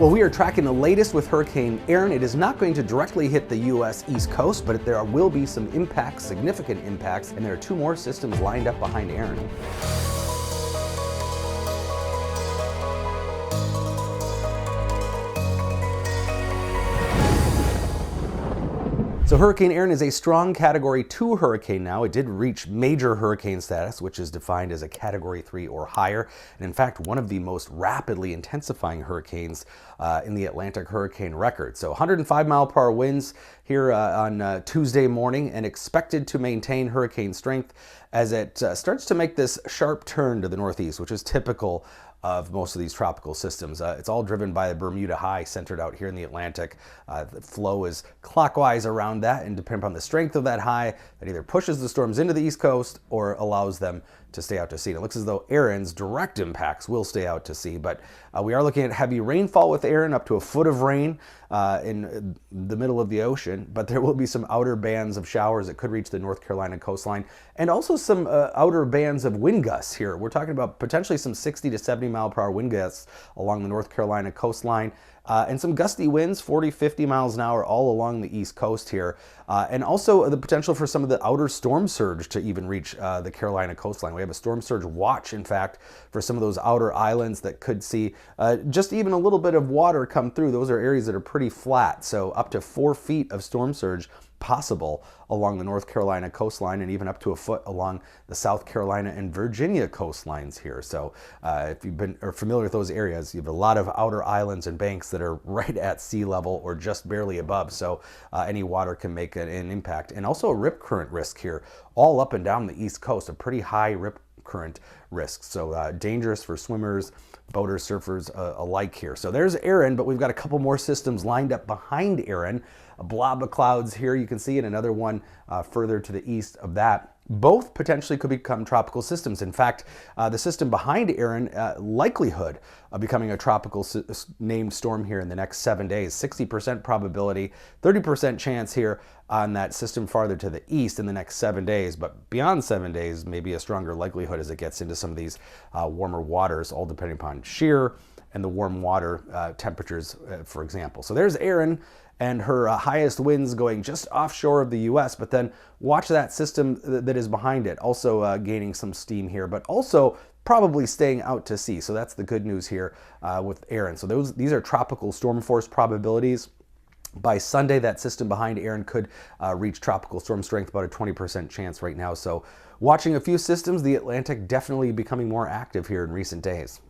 Well, we are tracking the latest with Hurricane Erin. It is not going to directly hit the U.S. East Coast, but there will be some impacts, significant impacts, and there are two more systems lined up behind Erin. So Hurricane Erin is a strong Category 2 hurricane now. It did reach major hurricane status, which is defined as a Category 3 or higher. And in fact, one of the most rapidly intensifying hurricanes in the Atlantic hurricane record. So 105-mile-per-hour winds here on Tuesday morning, and expected to maintain hurricane strength as it starts to make this sharp turn to the northeast, which is typical of most of these tropical systems. It's all driven by the Bermuda High centered out here in the Atlantic. The flow is clockwise around that, and depending upon the strength of that high, that either pushes the storms into the East Coast or allows them to stay out to sea. And it looks as though Erin's direct impacts will stay out to sea, but we are looking at heavy rainfall with Erin, up to a foot of rain in the middle of the ocean, but there will be some outer bands of showers that could reach the North Carolina coastline, and also some outer bands of wind gusts here. We're talking about potentially some 60 to 70 mile-per-hour wind gusts along the North Carolina coastline. And some gusty winds, 40, 50 miles an hour, all along the East Coast here. And also the potential for some of the outer storm surge to even reach the Carolina coastline. We have a storm surge watch, in fact, for some of those outer islands that could see just even a little bit of water come through. Those are areas that are pretty flat, so up to 4 feet of storm surge possible along the North Carolina coastline, and even up to a foot along the South Carolina and Virginia coastlines here. So if you've been familiar with those areas, you have a lot of outer islands and banks that are right at sea level or just barely above, so any water can make an impact. And also a rip current risk here, all up and down the East Coast, a pretty high rip current risk. So dangerous for swimmers, boaters, surfers alike here. So there's Erin, but we've got a couple more systems lined up behind Erin. A blob of clouds here, you can see, and another one further to the east of that. Both potentially could become tropical systems. In fact, the system behind Erin, likelihood of becoming a tropical named storm here in the next 7 days. 60% probability, 30% chance here on that system farther to the east in the next 7 days. But beyond 7 days, maybe a stronger likelihood as it gets into some of these warmer waters, all depending upon shear and the warm water temperatures, for example. So there's Erin and her highest winds going just offshore of the U.S., but then watch that system that is behind it, also gaining some steam here, but also probably staying out to sea. So that's the good news here with Erin. So these are tropical storm force probabilities. By Sunday, that system behind Erin could reach tropical storm strength, about a 20% chance right now. So watching a few systems, the Atlantic definitely becoming more active here in recent days.